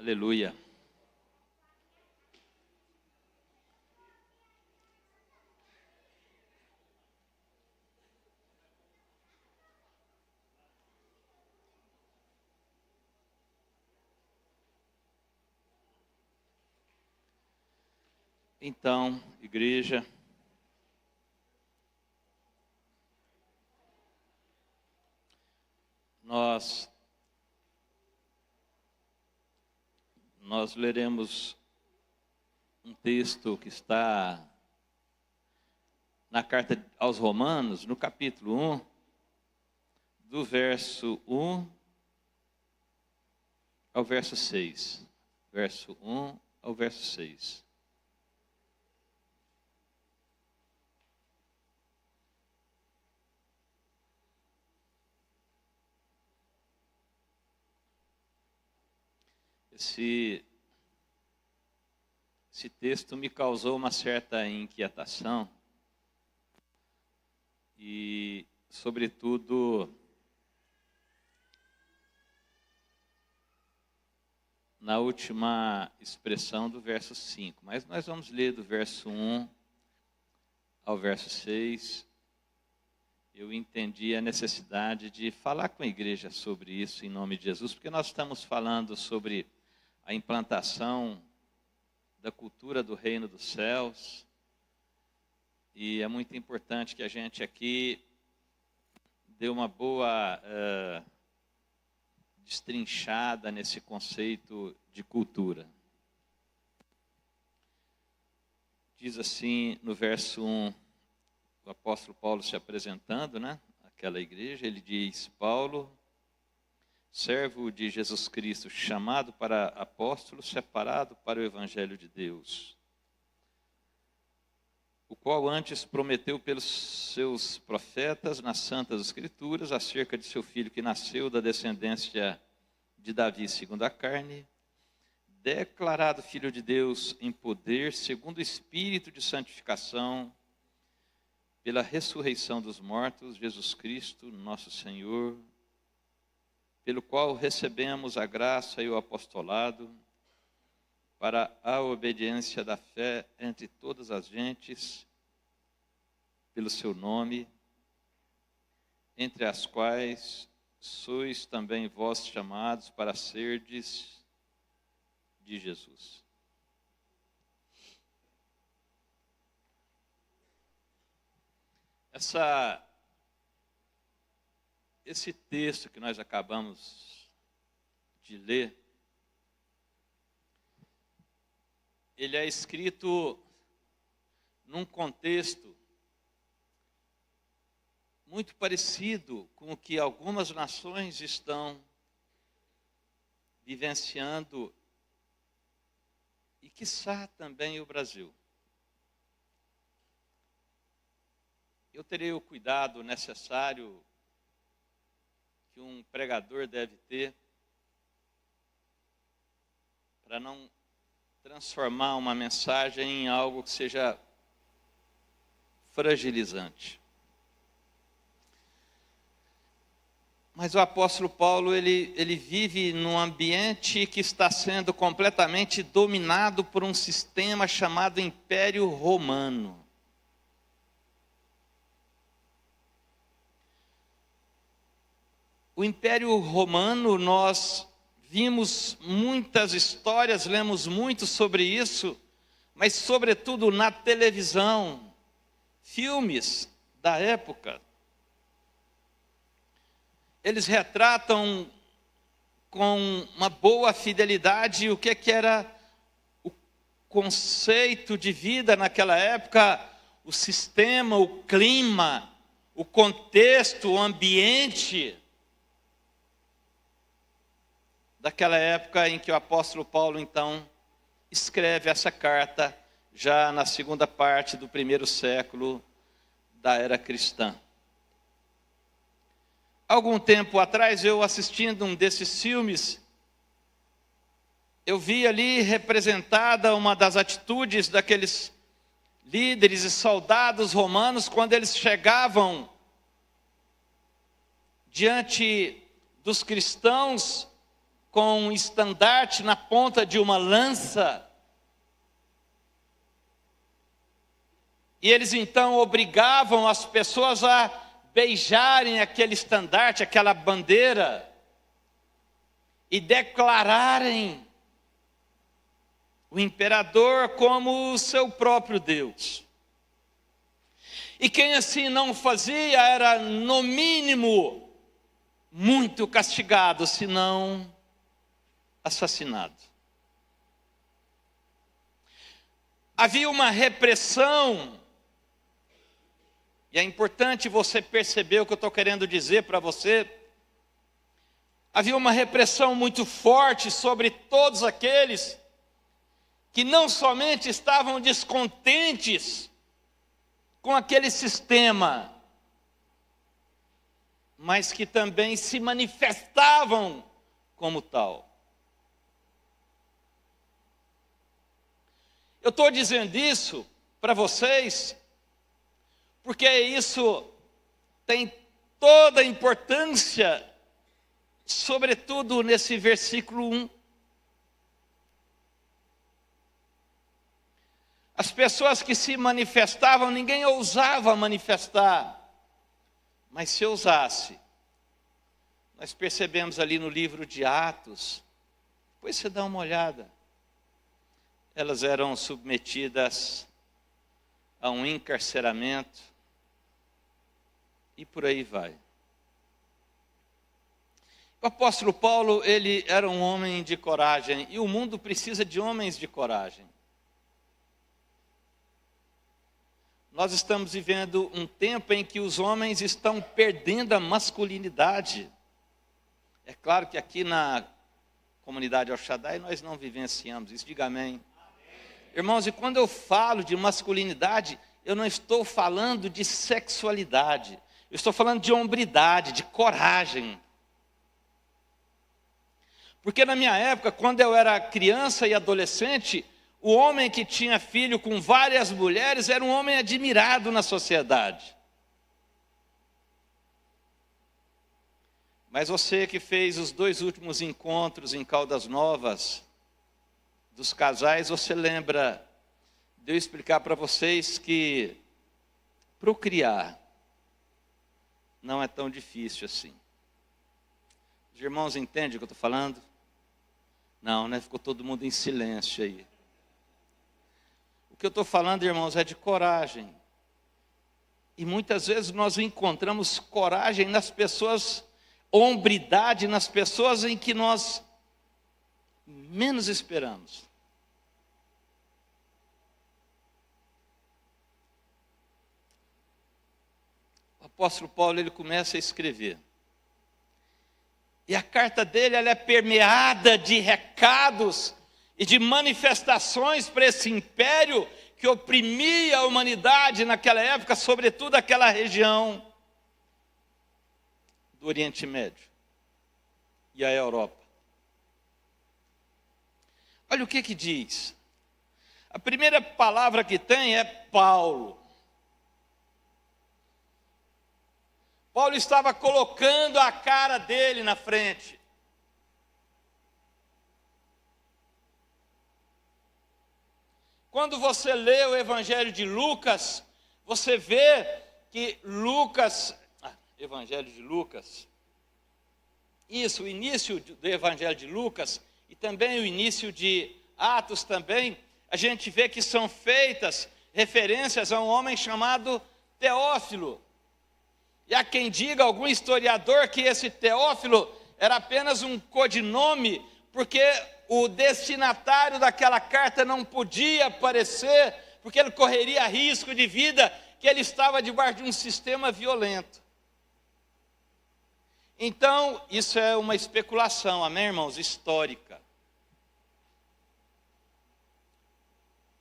Aleluia. Então, igreja, nós leremos um texto que está na carta aos Romanos, no capítulo 1, do verso 1 ao verso 6. Verso 1 ao verso 6. Esse texto me causou uma certa inquietação e, sobretudo, na última expressão do verso 5. Mas nós vamos ler do verso 1 ao verso 6. Eu entendi a necessidade de falar com a igreja sobre isso em nome de Jesus, porque nós estamos falando sobre a implantação da cultura do reino dos céus, e é muito importante que a gente aqui dê uma boa destrinchada nesse conceito de cultura. Diz assim no verso 1, o apóstolo Paulo se apresentando, àquela igreja, ele diz: Paulo, servo de Jesus Cristo, chamado para apóstolo, separado para o evangelho de Deus, o qual antes prometeu pelos seus profetas nas santas escrituras acerca de seu filho que nasceu da descendência de Davi segundo a carne, declarado filho de Deus em poder, segundo o Espírito de santificação, pela ressurreição dos mortos, Jesus Cristo, nosso Senhor, pelo qual recebemos a graça e o apostolado para a obediência da fé entre todas as gentes, pelo seu nome, entre as quais sois também vós chamados para serdes de Jesus. Esse texto que nós acabamos de ler, ele é escrito num contexto muito parecido com o que algumas nações estão vivenciando, e quiçá também o Brasil. Eu terei o cuidado necessário que um pregador deve ter para não transformar uma mensagem em algo que seja fragilizante. Mas o apóstolo Paulo, ele vive num ambiente que está sendo completamente dominado por um sistema chamado Império Romano. O Império Romano, nós vimos muitas histórias, lemos muito sobre isso, mas sobretudo na televisão, filmes da época. Eles retratam com uma boa fidelidade o que era o conceito de vida naquela época, o sistema, o clima, o contexto, o ambiente daquela época em que o apóstolo Paulo, então, escreve essa carta, já na segunda parte do primeiro século da era cristã. Algum tempo atrás, eu assistindo um desses filmes, eu vi ali representada uma das atitudes daqueles líderes e soldados romanos quando eles chegavam diante dos cristãos com um estandarte na ponta de uma lança. E eles então obrigavam as pessoas a beijarem aquele estandarte, aquela bandeira, e declararem o imperador como o seu próprio Deus. E quem assim não fazia era, no mínimo, muito castigado, se não assassinado. Havia uma repressão, e é importante você perceber o que eu estou querendo dizer para você. Havia uma repressão muito forte sobre todos aqueles que não somente estavam descontentes com aquele sistema, mas que também se manifestavam como tal. Eu estou dizendo isso para vocês, porque isso tem toda a importância, sobretudo nesse versículo 1. As pessoas que se manifestavam, ninguém ousava manifestar. Mas se ousasse, nós percebemos ali no livro de Atos, depois você dá uma olhada, elas eram submetidas a um encarceramento, e por aí vai. O apóstolo Paulo, ele era um homem de coragem, e o mundo precisa de homens de coragem. Nós estamos vivendo um tempo em que os homens estão perdendo a masculinidade. É claro que aqui na comunidade El Shaddai nós não vivenciamos isso, diga amém. Irmãos, e quando eu falo de masculinidade, eu não estou falando de sexualidade, eu estou falando de hombridade, de coragem. Porque na minha época, quando eu era criança e adolescente, o homem que tinha filho com várias mulheres era um homem admirado na sociedade. Mas você que fez os 2 últimos encontros em Caldas Novas, dos casais, você lembra de eu explicar para vocês que procriar não é tão difícil assim. Os irmãos entendem o que eu estou falando? Não, né? Ficou todo mundo em silêncio aí. O que eu estou falando, irmãos, é de coragem. E muitas vezes nós encontramos coragem nas pessoas, hombridade nas pessoas em que nós menos esperamos. O apóstolo Paulo, ele começa a escrever. E a carta dele, ela é permeada de recados e de manifestações para esse império que oprimia a humanidade naquela época, sobretudo aquela região do Oriente Médio e a Europa. Olha o que diz. A primeira palavra que tem é Paulo. Paulo estava colocando a cara dele na frente. Quando você lê o Evangelho de Lucas, você vê que Evangelho de Lucas, isso, o início do Evangelho de Lucas, e também o início de Atos também, a gente vê que são feitas referências a um homem chamado Teófilo. E há quem diga, algum historiador, que esse Teófilo era apenas um codinome, porque o destinatário daquela carta não podia aparecer, porque ele correria risco de vida, que ele estava debaixo de um sistema violento. Então, isso é uma especulação, amém, irmãos? Histórica.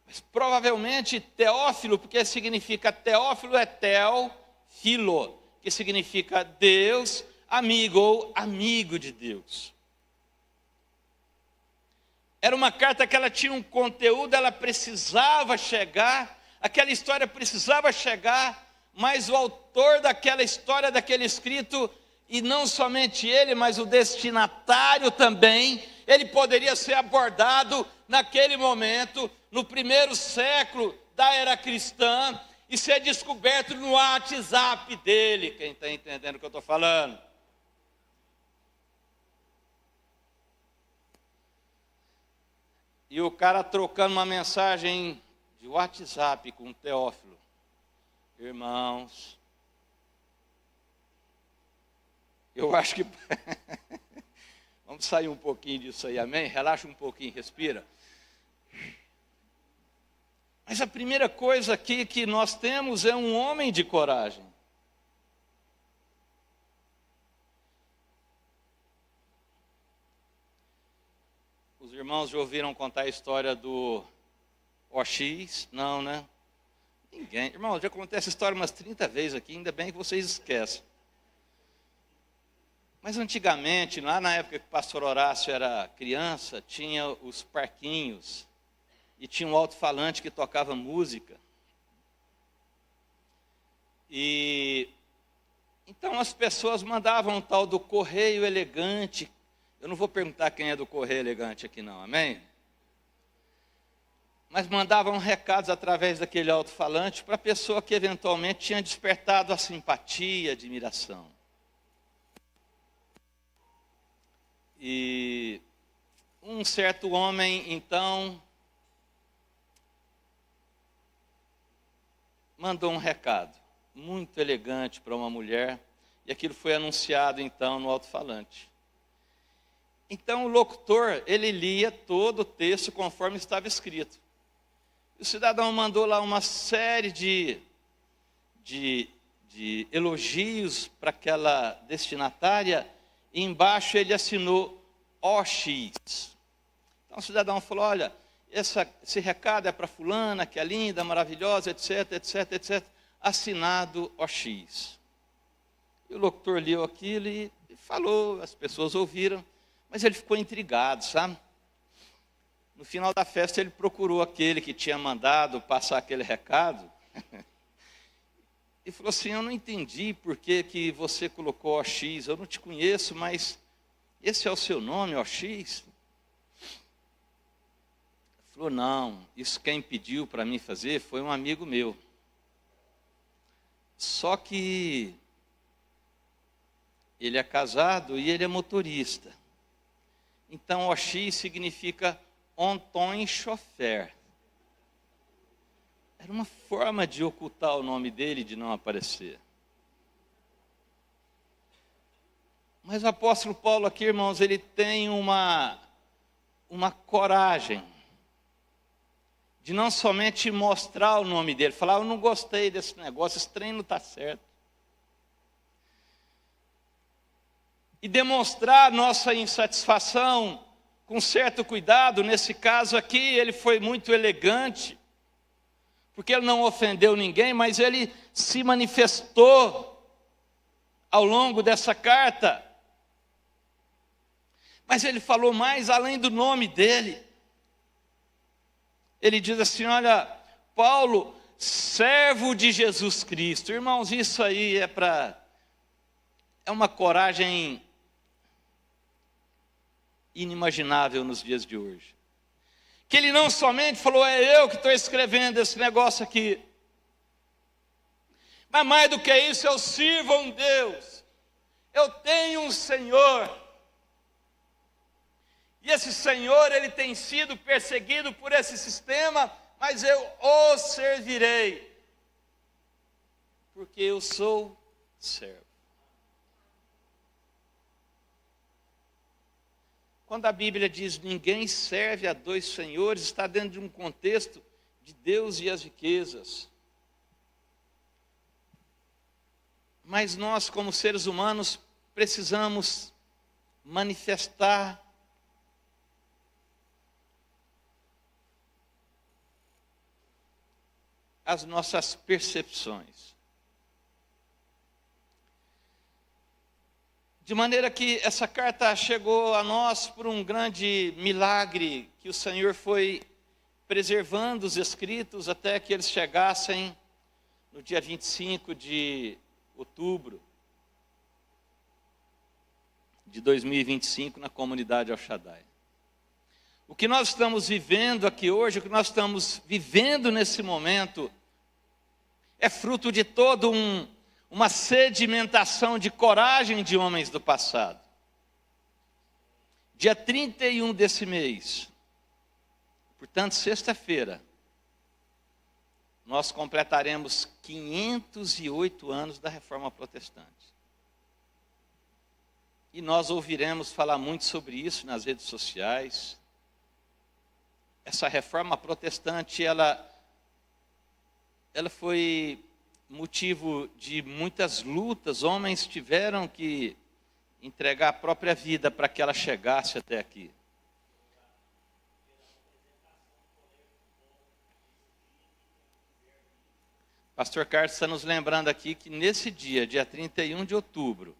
Mas provavelmente Teófilo, porque significa Teófilo é Teófilo, que significa Deus, amigo ou amigo de Deus. Era uma carta que ela tinha um conteúdo, ela precisava chegar, aquela história precisava chegar, mas o autor daquela história, daquele escrito, e não somente ele, mas o destinatário também, ele poderia ser abordado naquele momento, no primeiro século da era cristã, e ser descoberto no WhatsApp dele. Quem está entendendo o que eu estou falando? E o cara trocando uma mensagem de WhatsApp com o Teófilo. Irmãos, eu acho que... Vamos sair um pouquinho disso aí, amém? Relaxa um pouquinho, respira. Mas a primeira coisa aqui que nós temos é um homem de coragem. Os irmãos já ouviram contar a história do OX? Não, né? Ninguém. Irmão, já contei essa história umas 30 vezes aqui, ainda bem que vocês esquecem. Mas antigamente, lá na época que o pastor Horácio era criança, tinha os parquinhos e tinha um alto-falante que tocava música. E então as pessoas mandavam um tal do correio elegante. Eu não vou perguntar quem é do correio elegante aqui não, amém? Mas mandavam recados através daquele alto-falante para a pessoa que eventualmente tinha despertado a simpatia, a admiração. E um certo homem, então, mandou um recado muito elegante para uma mulher, e aquilo foi anunciado, então, no alto-falante. Então, o locutor, ele lia todo o texto conforme estava escrito. O cidadão mandou lá uma série de elogios para aquela destinatária, e embaixo ele assinou OX. Então o cidadão falou, olha, esse recado é para fulana, que é linda, maravilhosa, etc, etc, etc, assinado OX. E o locutor leu aquilo e falou, as pessoas ouviram, mas ele ficou intrigado, sabe? No final da festa ele procurou aquele que tinha mandado passar aquele recado, e falou assim, eu não entendi por que você colocou OX, eu não te conheço, mas esse é o seu nome, OX? Ele falou, não, isso quem pediu para mim fazer foi um amigo meu. Só que ele é casado e ele é motorista. Então OX significa Onton Chofer. Era uma forma de ocultar o nome dele, de não aparecer. Mas o apóstolo Paulo aqui, irmãos, ele tem uma coragem de não somente mostrar o nome dele, falar, eu não gostei desse negócio, esse trem não está certo. E demonstrar nossa insatisfação com certo cuidado. Nesse caso aqui, ele foi muito elegante, porque ele não ofendeu ninguém, mas ele se manifestou ao longo dessa carta. Mas ele falou mais além do nome dele. Ele diz assim, olha, Paulo, servo de Jesus Cristo. Irmãos, isso aí é uma coragem inimaginável nos dias de hoje. Que ele não somente falou, é eu que estou escrevendo esse negócio aqui. Mas mais do que isso, eu sirvo a um Deus. Eu tenho um Senhor. E esse Senhor, ele tem sido perseguido por esse sistema, mas eu o servirei. Porque eu sou servo. Quando a Bíblia diz ninguém serve a dois senhores, está dentro de um contexto de Deus e as riquezas. Mas nós, como seres humanos, precisamos manifestar as nossas percepções. De maneira que essa carta chegou a nós por um grande milagre, que o Senhor foi preservando os escritos até que eles chegassem no dia 25 de outubro. de 2025 na comunidade El Shaddai. O que nós estamos vivendo aqui hoje, o que nós estamos vivendo nesse momento, é fruto de toda uma sedimentação de coragem de homens do passado. Dia 31 desse mês, portanto, sexta-feira, nós completaremos 508 anos da Reforma Protestante. E nós ouviremos falar muito sobre isso nas redes sociais. Essa Reforma Protestante, ela foi motivo de muitas lutas. Homens tiveram que entregar a própria vida para que ela chegasse até aqui. Pastor Carlos está nos lembrando aqui que nesse dia 31 de outubro,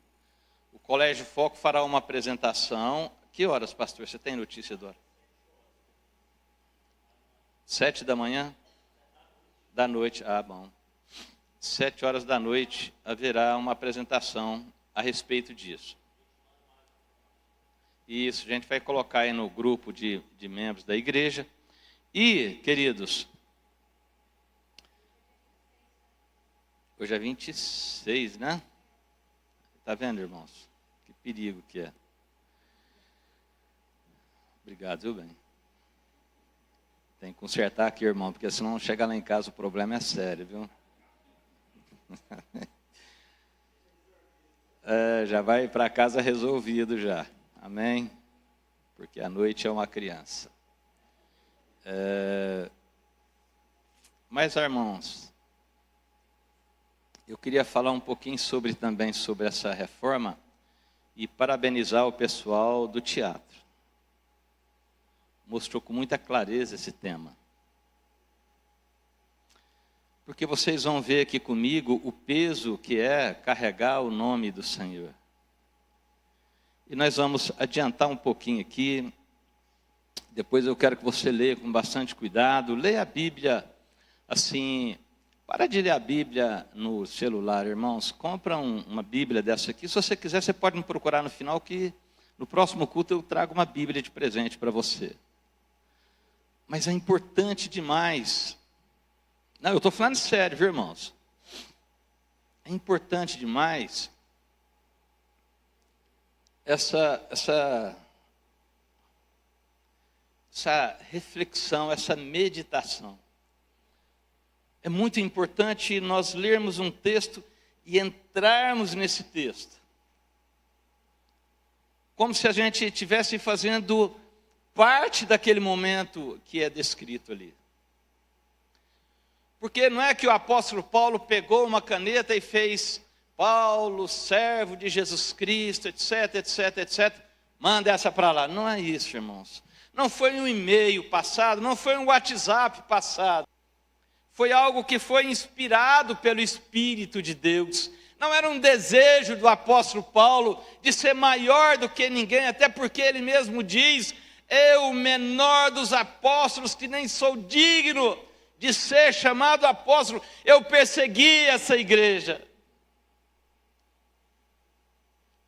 o Colégio Foco fará uma apresentação. Que horas, pastor? Você tem notícia do hora? 7 da manhã? Da noite. Ah, bom. 7 horas da noite haverá uma apresentação a respeito disso. Isso, a gente vai colocar aí no grupo de membros da igreja. E, queridos, hoje é 26, né? Está vendo, irmãos? Que perigo que é. Obrigado, viu, bem? Tem que consertar aqui, irmão, porque senão chegar lá em casa o problema é sério, viu? Já vai para casa resolvido já. Amém? Porque a noite é uma criança. Mas, irmãos, eu queria falar um pouquinho também sobre essa reforma e parabenizar o pessoal do teatro. Mostrou com muita clareza esse tema. Porque vocês vão ver aqui comigo o peso que é carregar o nome do Senhor. E nós vamos adiantar um pouquinho aqui. Depois eu quero que você leia com bastante cuidado. Leia a Bíblia assim. Para de ler a Bíblia no celular, irmãos. Compra uma Bíblia dessa aqui. Se você quiser, você pode me procurar no final, que no próximo culto eu trago uma Bíblia de presente para você. Mas é importante demais. Não, eu estou falando sério, viu, irmãos? É importante demais essa reflexão, essa meditação. É muito importante nós lermos um texto e entrarmos nesse texto. Como se a gente estivesse fazendo parte daquele momento que é descrito ali. Porque não é que o apóstolo Paulo pegou uma caneta e fez Paulo, servo de Jesus Cristo, etc, etc, etc. Manda essa para lá. Não é isso, irmãos. Não foi um e-mail passado, não foi um WhatsApp passado. Foi algo que foi inspirado pelo Espírito de Deus. Não era um desejo do apóstolo Paulo de ser maior do que ninguém, até porque ele mesmo diz: eu, o menor dos apóstolos, que nem sou digno de ser chamado apóstolo, eu persegui essa igreja.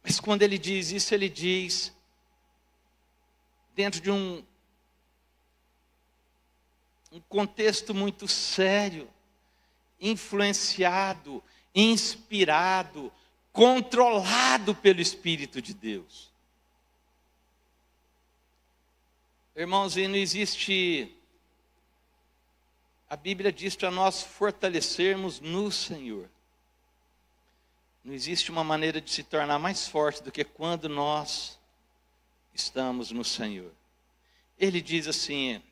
Mas quando ele diz isso, ele diz dentro de um contexto muito sério, influenciado, inspirado, controlado pelo Espírito de Deus. Irmãos, e não existe... A Bíblia diz para nós fortalecermos no Senhor. Não existe uma maneira de se tornar mais forte do que quando nós estamos no Senhor. Ele diz assim,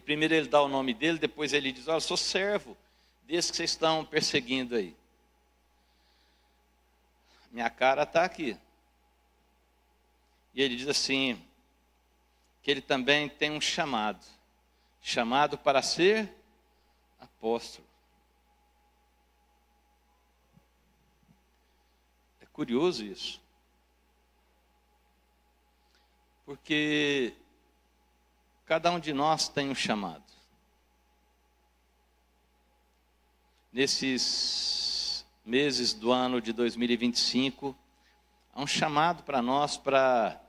primeiro ele dá o nome dele, depois ele diz: olha, eu sou servo desse que vocês estão perseguindo aí. Minha cara está aqui. E ele diz assim, que ele também tem um chamado para ser apóstolo. É curioso isso. Porque cada um de nós tem um chamado. Nesses meses do ano de 2025, Há um chamado para nós para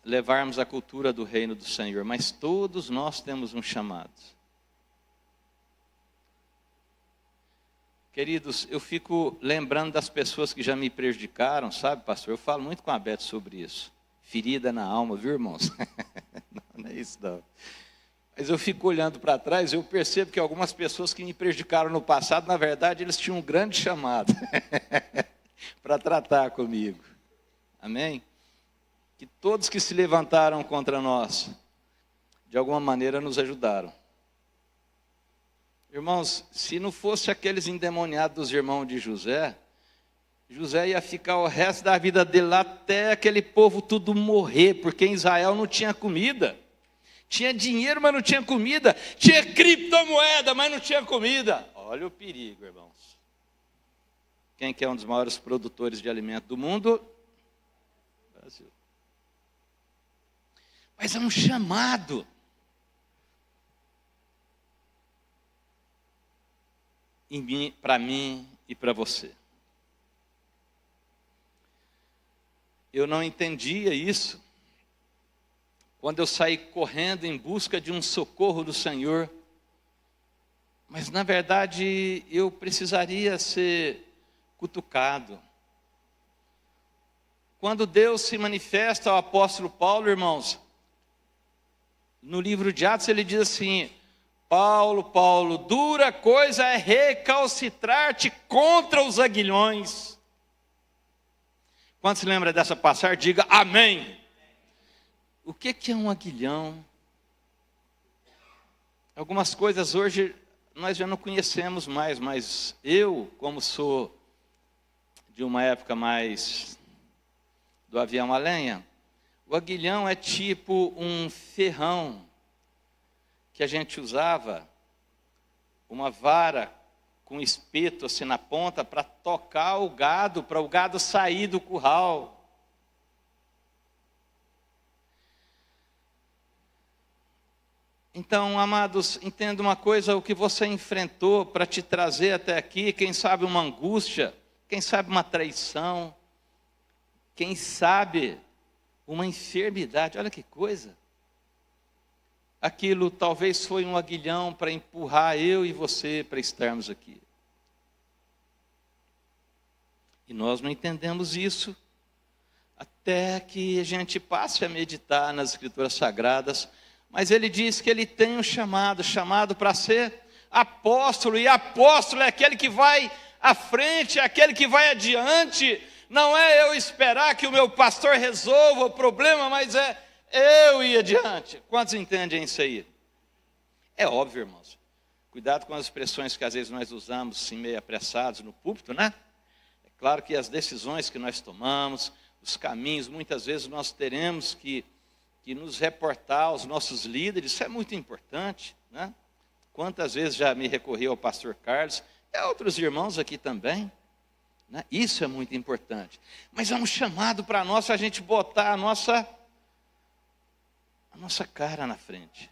levarmos a cultura do reino do Senhor, mas todos nós temos um chamado. Queridos, eu fico lembrando das pessoas que já me prejudicaram, sabe, pastor? Eu falo muito com a Beth sobre isso. Ferida na alma, viu, irmãos? Não é isso, não. Mas eu fico olhando para trás, eu percebo que algumas pessoas que me prejudicaram no passado, na verdade, eles tinham um grande chamado para tratar comigo. Amém? Que todos que se levantaram contra nós, de alguma maneira nos ajudaram. Irmãos, se não fosse aqueles endemoniados dos irmãos de José, José ia ficar o resto da vida dele lá até aquele povo tudo morrer, porque em Israel não tinha comida. Tinha dinheiro, mas não tinha comida. Tinha criptomoeda, mas não tinha comida. Olha o perigo, irmãos. Quem que é um dos maiores produtores de alimento do mundo? Brasil. Mas é um chamado. Para mim e para você. Eu não entendia isso quando eu saí correndo em busca de um socorro do Senhor, mas na verdade eu precisaria ser cutucado. Quando Deus se manifesta ao apóstolo Paulo, irmãos, no livro de Atos ele diz assim: Paulo, dura coisa é recalcitrar-te contra os aguilhões. Quando se lembra dessa passagem, diga amém. O que é um aguilhão? Algumas coisas hoje nós já não conhecemos mais, mas eu, como sou de uma época mais do avião a lenha, o aguilhão é tipo um ferrão que a gente usava, uma vara com espeto assim na ponta para tocar o gado, para o gado sair do curral. Então, amados, entenda uma coisa: o que você enfrentou para te trazer até aqui, quem sabe uma angústia, quem sabe uma traição, quem sabe uma enfermidade, olha que coisa. Aquilo talvez foi um aguilhão para empurrar eu e você para estarmos aqui. E nós não entendemos isso, até que a gente passe a meditar nas Escrituras Sagradas. Mas ele diz que ele tem um chamado para ser apóstolo, e apóstolo é aquele que vai à frente, é aquele que vai adiante. Não é eu esperar que o meu pastor resolva o problema, mas é eu ir adiante. Quantos entendem isso aí? É óbvio, irmãos. Cuidado com as expressões que às vezes nós usamos assim, meio apressados no púlpito, né? É claro que as decisões que nós tomamos, os caminhos, muitas vezes nós teremos que nos reportar aos nossos líderes. Isso é muito importante, né? Quantas vezes já me recorri ao pastor Carlos, e a outros irmãos aqui também, né? Isso é muito importante. Mas é um chamado para nós, a gente botar a nossa cara na frente.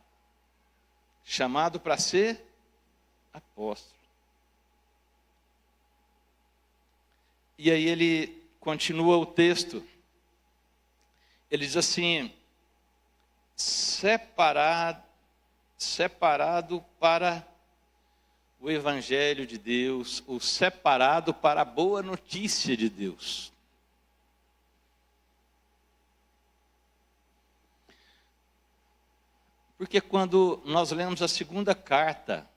Chamado para ser apóstolo. E aí ele continua o texto. Ele diz assim: separado para o Evangelho de Deus, ou separado para a boa notícia de Deus. Porque quando nós lemos a segunda carta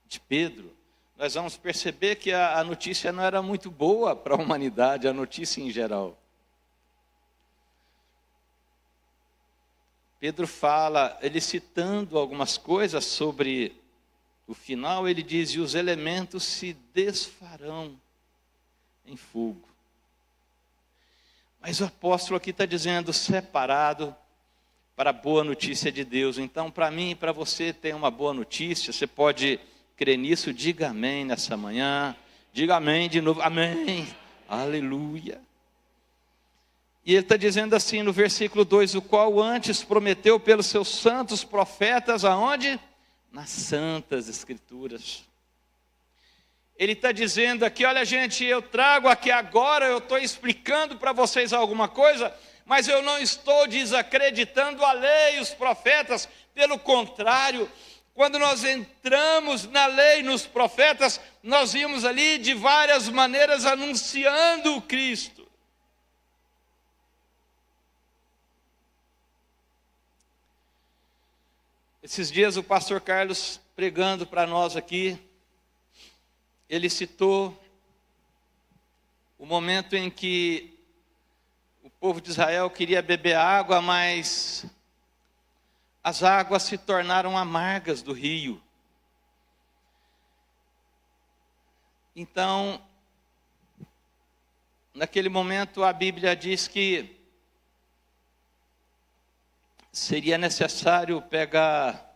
de Pedro, nós vamos perceber que a notícia não era muito boa para a humanidade, a notícia em geral. Pedro fala, ele citando algumas coisas sobre o final, ele diz: e os elementos se desfarão em fogo. Mas o apóstolo aqui está dizendo separado para a boa notícia de Deus. Então, para mim e para você tem uma boa notícia. Você pode crer nisso, diga amém nessa manhã. Diga amém de novo, amém, aleluia. E ele está dizendo assim no versículo 2, o qual antes prometeu pelos seus santos profetas, aonde? Nas santas escrituras. Ele está dizendo aqui, olha gente, eu trago aqui agora, eu estou explicando para vocês alguma coisa, mas eu não estou desacreditando a lei e os profetas, pelo contrário, quando nós entramos na lei e nos profetas, nós vimos ali de várias maneiras anunciando o Cristo. Esses dias o pastor Carlos pregando para nós aqui, ele citou o momento em que o povo de Israel queria beber água, mas as águas se tornaram amargas do rio. Então, naquele momento a Bíblia diz que seria necessário pegar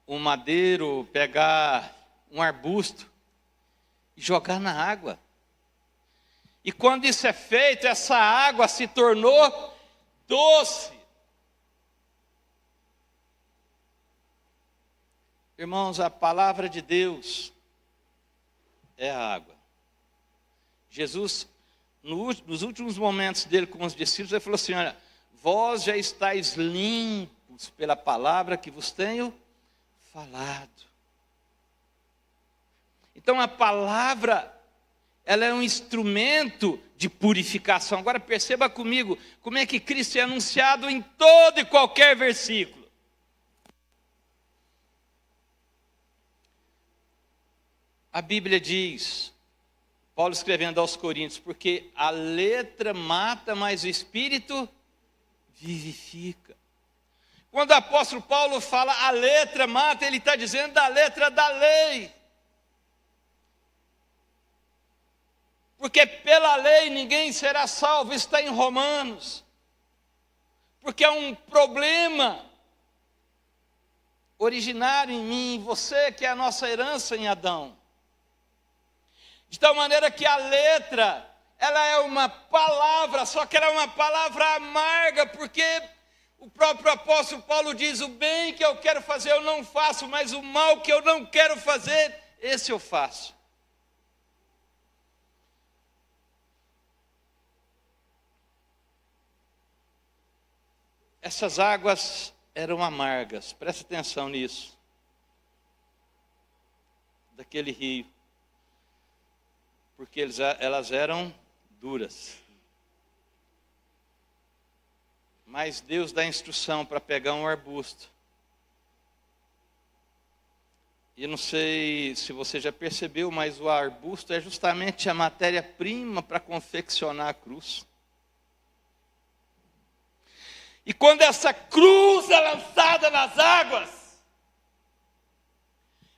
um madeiro, pegar um arbusto e jogar na água. E quando isso é feito, essa água se tornou doce. Irmãos, a palavra de Deus é a água. Jesus, nos últimos momentos dele com os discípulos, ele falou assim, olha, vós já estáis limpos pela palavra que vos tenho falado. Então a palavra, ela é um instrumento de purificação. Agora perceba comigo, como é que Cristo é anunciado em todo e qualquer versículo. A Bíblia diz, Paulo escrevendo aos Coríntios, porque a letra mata, mas o Espírito vivifica. Quando o apóstolo Paulo fala a letra mata, ele está dizendo da letra da lei. Porque pela lei ninguém será salvo, está em Romanos. Porque é um problema originário em mim e em você, que é a nossa herança em Adão. De tal maneira que a letra, ela é uma palavra, só que ela é uma palavra amarga, porque o próprio apóstolo Paulo diz, o bem que eu quero fazer eu não faço, mas o mal que eu não quero fazer, esse eu faço. Essas águas eram amargas, presta atenção nisso, daquele rio. Porque elas eram duras. Mas Deus dá instrução para pegar um arbusto. E eu não sei se você já percebeu, mas o arbusto é justamente a matéria-prima para confeccionar a cruz. E quando essa cruz é lançada nas águas,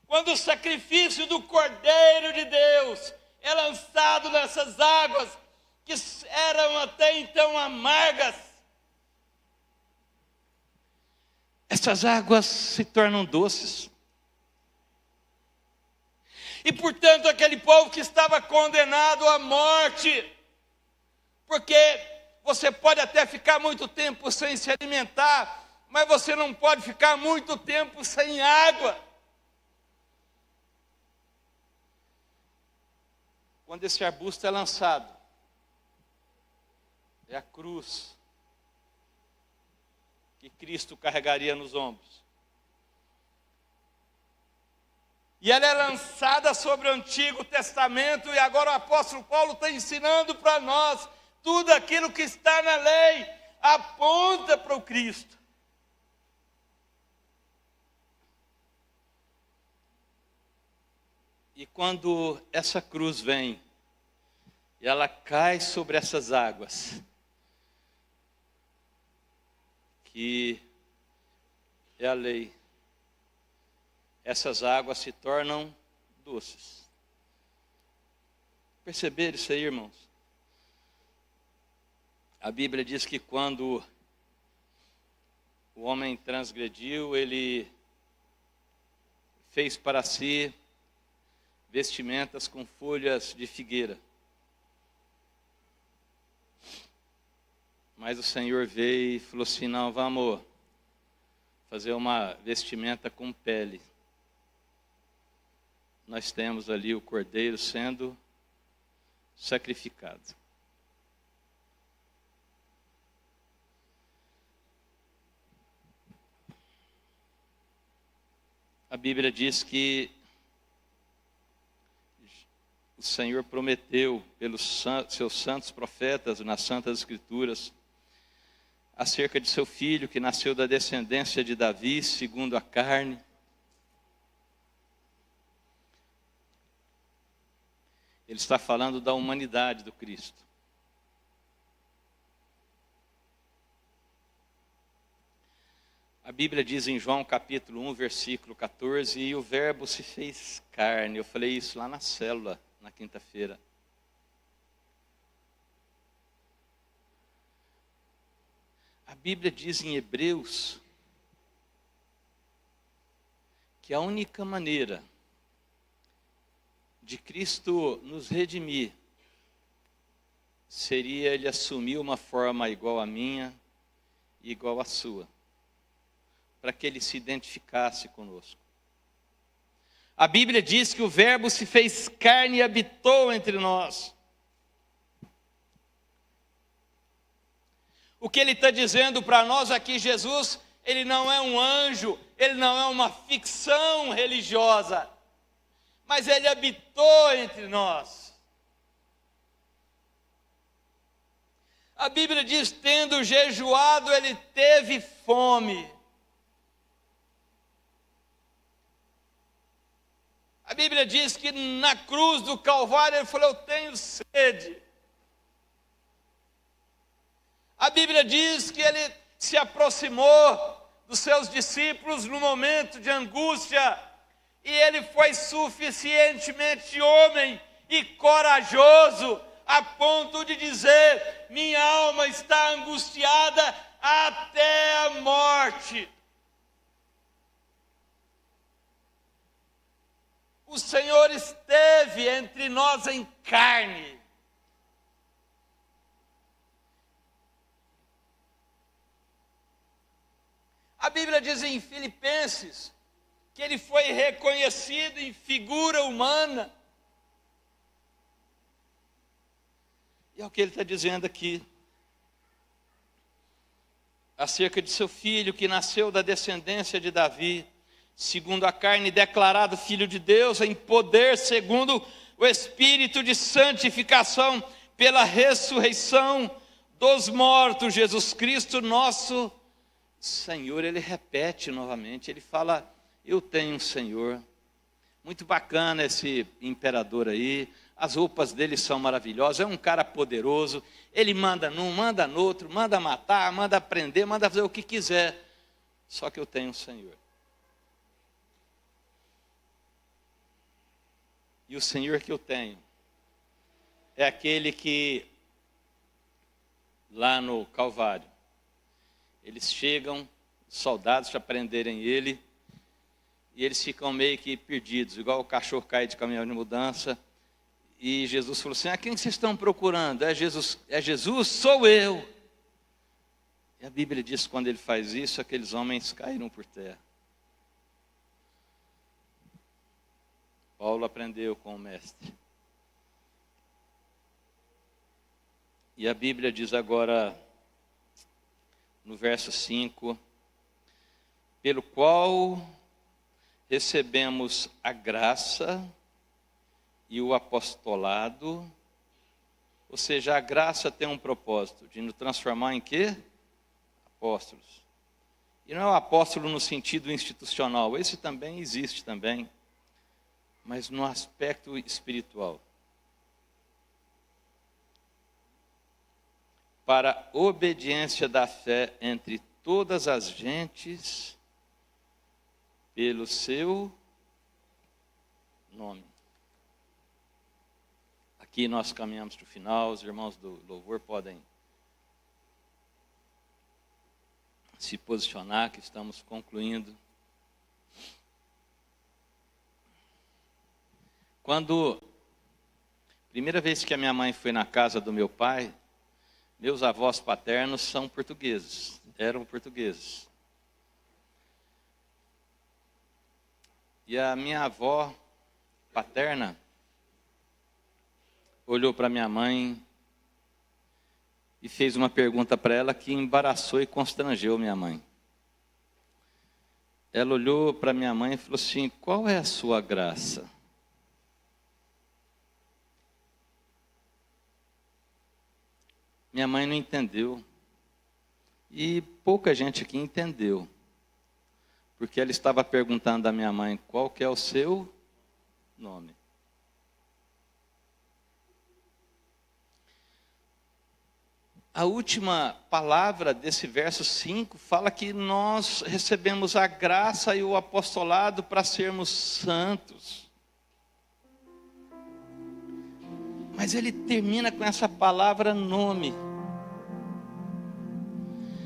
quando o sacrifício do Cordeiro de Deus é lançado nessas águas, que eram até então amargas, essas águas se tornam doces. E portanto aquele povo que estava condenado à morte, porque você pode até ficar muito tempo sem se alimentar, mas você não pode ficar muito tempo sem água. Quando esse arbusto é lançado, é a cruz que Cristo carregaria nos ombros. E ela é lançada sobre o Antigo Testamento, e agora o apóstolo Paulo está ensinando para nós, tudo aquilo que está na lei aponta para o Cristo. E quando essa cruz vem, e ela cai sobre essas águas, que é a lei, essas águas se tornam doces. Perceberam isso aí, irmãos? A Bíblia diz que quando o homem transgrediu, ele fez para si vestimentas com folhas de figueira. Mas o Senhor veio e falou assim, não, vamos fazer uma vestimenta com pele. nós temos ali o cordeiro sendo sacrificado. A Bíblia diz que o Senhor prometeu pelos seus santos profetas nas Santas Escrituras acerca de seu filho que nasceu da descendência de Davi, segundo a carne. Ele está falando da humanidade do Cristo. A Bíblia diz em João capítulo 1, versículo 14, e o verbo se fez carne. Eu falei isso lá na célula, na quinta-feira. A Bíblia diz em Hebreus que a única maneira de Cristo nos redimir seria Ele assumir uma forma igual à minha e igual à sua, para que Ele se identificasse conosco. A Bíblia diz que o verbo se fez carne e habitou entre nós. O que Ele está dizendo para nós aqui, Jesus, Ele não é um anjo, Ele não é uma ficção religiosa, mas Ele habitou entre nós. A Bíblia diz, tendo jejuado, Ele teve fome. A Bíblia diz que na cruz do Calvário Ele falou, eu tenho sede. A Bíblia diz que Ele se aproximou dos seus discípulos no momento de angústia, e Ele foi suficientemente homem e corajoso, a ponto de dizer, minha alma está angustiada até a morte. O Senhor esteve entre nós em carne. A Bíblia diz em Filipenses que Ele foi reconhecido em figura humana. E é o que Ele está dizendo aqui, acerca de seu filho que nasceu da descendência de Davi, segundo a carne, declarado Filho de Deus, em poder, segundo o Espírito de santificação, pela ressurreição dos mortos, Jesus Cristo, nosso Senhor. Ele repete novamente, ele fala, eu tenho um Senhor. Muito bacana esse imperador aí, as roupas dele são maravilhosas, é um cara poderoso, ele manda num, manda no outro, manda matar, manda prender, manda fazer o que quiser, só que eu tenho um Senhor. E o Senhor que eu tenho é aquele que, lá no Calvário, eles chegam, soldados para prenderem ele, e eles ficam meio que perdidos, igual o cachorro cai de caminhão de mudança. E Jesus falou assim, a quem vocês estão procurando? É Jesus? É Jesus? Sou eu. E a Bíblia diz que quando ele faz isso, aqueles homens caíram por terra. Paulo aprendeu com o mestre. E a Bíblia diz agora, no verso 5, pelo qual recebemos a graça e o apostolado, ou seja, a graça tem um propósito, de nos transformar em quê? Apóstolos. E não é o apóstolo no sentido institucional, esse também existe também, mas no aspecto espiritual. Para a obediência da fé entre todas as gentes, pelo seu nome. Aqui nós caminhamos para o final, os irmãos do louvor podem se posicionar, que estamos concluindo. Quando, primeira vez que a minha mãe foi na casa do meu pai, meus avós paternos são portugueses, eram portugueses. E a minha avó, paterna olhou para minha mãe e fez uma pergunta para ela que embaraçou e constrangeu minha mãe. Ela olhou para minha mãe e falou assim: qual é a sua graça? Minha mãe não entendeu. E pouca gente aqui entendeu. Porque ela estava perguntando à minha mãe: qual que é o seu nome? A última palavra desse verso 5 fala que nós recebemos a graça e o apostolado para sermos santos. Mas ele termina com essa palavra nome.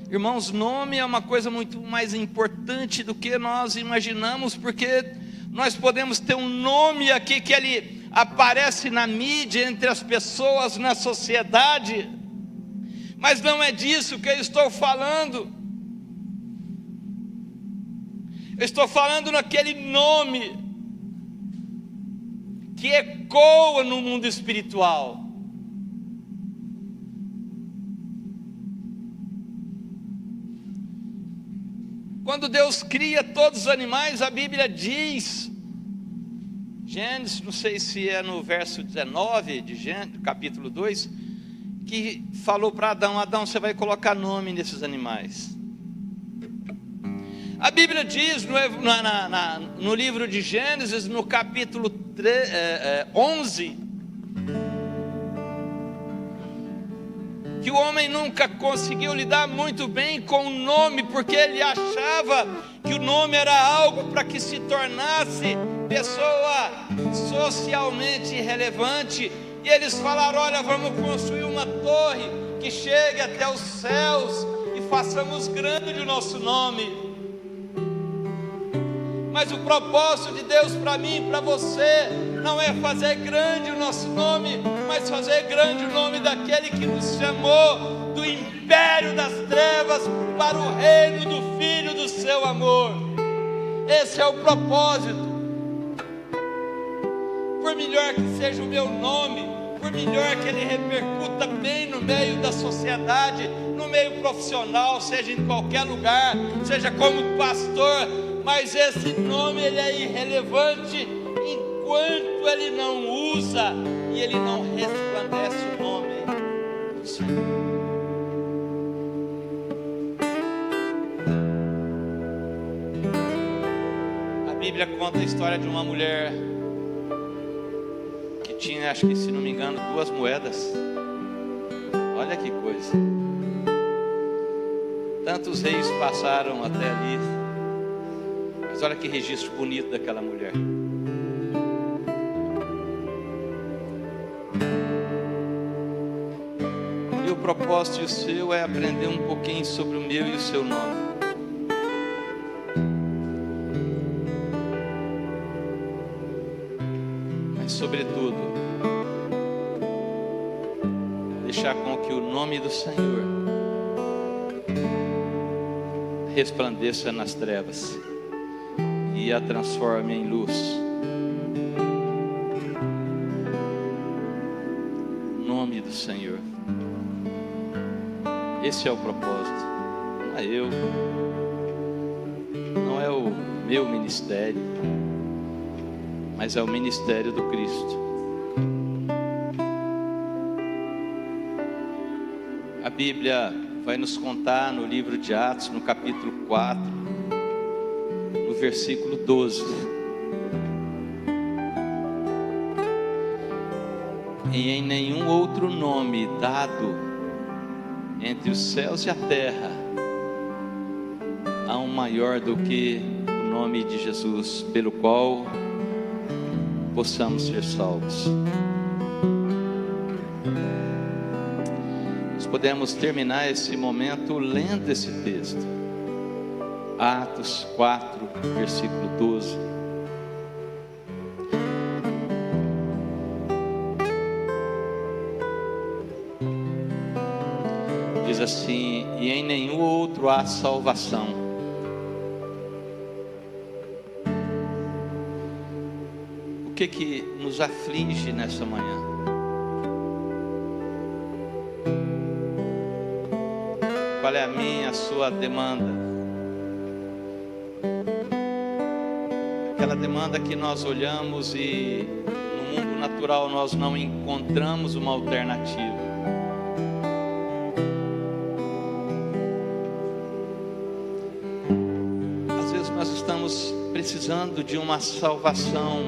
Irmãos, nome é uma coisa muito mais importante do que nós imaginamos, porque nós podemos ter um nome aqui que ele aparece na mídia, entre as pessoas, na sociedade, mas não é disso que eu estou falando. Eu estou falando naquele nome que ecoa no mundo espiritual. Quando Deus cria todos os animais, a Bíblia diz, Gênesis, não sei se é no verso 19 de Gênesis, capítulo 2, que falou para Adão: Adão, você vai colocar nome nesses animais. A Bíblia diz no livro de Gênesis, no capítulo 11, que o homem nunca conseguiu lidar muito bem com o nome, porque ele achava que o nome era algo para que se tornasse pessoa socialmente relevante. E eles falaram: olha, vamos construir uma torre que chegue até os céus e façamos grande o nosso nome. Mas o propósito de Deus para mim e para você não é fazer grande o nosso nome, mas fazer grande o nome daquele que nos chamou do império das trevas para o reino do Filho do seu amor. Esse é o propósito. Por melhor que seja o meu nome, por melhor que ele repercuta bem no meio da sociedade, no meio profissional, seja em qualquer lugar, seja como pastor, mas esse nome ele é irrelevante enquanto ele não usa e ele não resplandece o nome do Senhor. A Bíblia conta a história de uma mulher que tinha, acho que se não me engano, 2 moedas. Olha que coisa. Tantos reis passaram até ali, mas olha que registro bonito daquela mulher. E o propósito e o seu é aprender um pouquinho sobre o meu e o seu nome. Mas sobretudo, deixar com que o nome do Senhor resplandeça nas trevas e a transforme em luz. Nome do Senhor. Esse é o propósito. Não é eu, não é o meu ministério, mas é o ministério do Cristo. A Bíblia vai nos contar no livro de Atos, no capítulo 4, no versículo 12. E em nenhum outro nome dado entre os céus e a terra há um maior do que o nome de Jesus, pelo qual possamos ser salvos. Nós podemos terminar esse momento lendo esse texto. Atos 4, versículo 12. Diz assim: e em nenhum outro há salvação. O que nos aflige nessa manhã? Qual é a minha, a sua demanda? Aquela demanda que nós olhamos e no mundo natural nós não encontramos uma alternativa. Às vezes nós estamos precisando de uma salvação,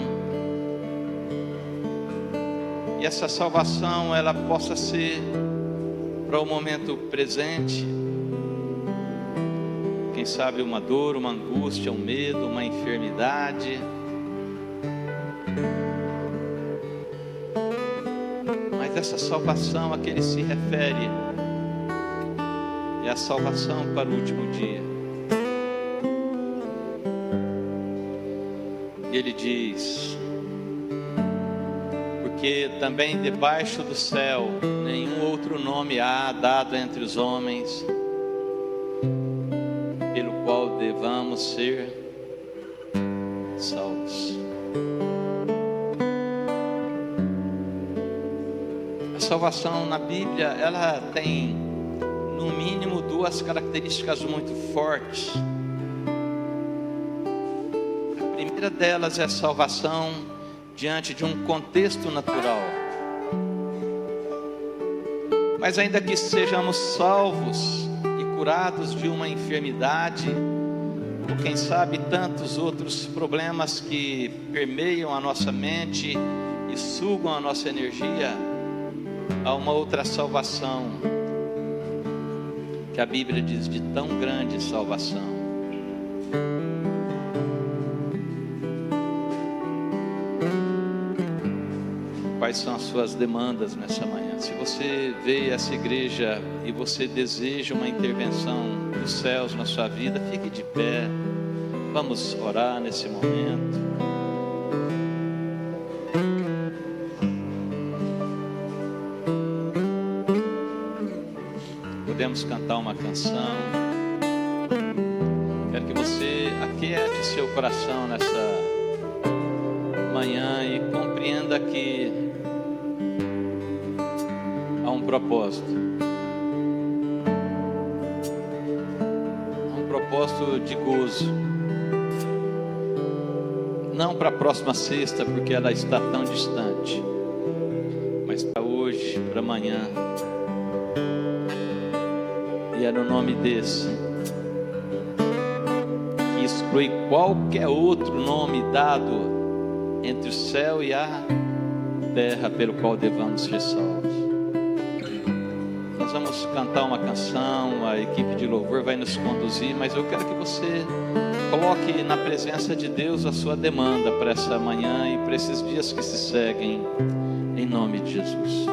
e essa salvação ela possa ser para o momento presente, quem sabe uma dor, uma angústia, um medo, uma enfermidade, mas essa salvação a que ele se refere é a salvação para o último dia. E ele diz: porque também debaixo do céu nenhum outro nome há dado entre os homens pelo qual devamos ser salvos. A salvação na Bíblia, ela tem no mínimo duas características muito fortes. A primeira delas é a salvação diante de um contexto natural. Mas ainda que sejamos salvos e curados de uma enfermidade, ou quem sabe tantos outros problemas que permeiam a nossa mente e sugam a nossa energia, há uma outra salvação, que a Bíblia diz de tão grande salvação. Quais são as suas demandas nessa manhã? Se você veio a essa igreja e você deseja uma intervenção dos céus na sua vida, fique de pé. Vamos orar nesse momento. Podemos cantar uma canção. Quero que você aquiete seu coração nessa manhã e compreenda que há um propósito. Há um propósito de gozo. Não para a próxima sexta, porque ela está tão distante, mas para hoje, para amanhã. E é no nome desse, que exclui qualquer outro nome dado entre o céu e a terra, pelo qual devamos ser salvos. Nós vamos cantar uma canção, a equipe de louvor vai nos conduzir, mas eu quero que você coloque na presença de Deus a sua demanda para essa manhã e para esses dias que se seguem, em nome de Jesus.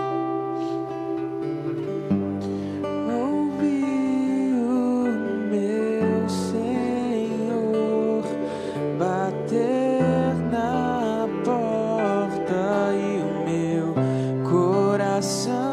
Coração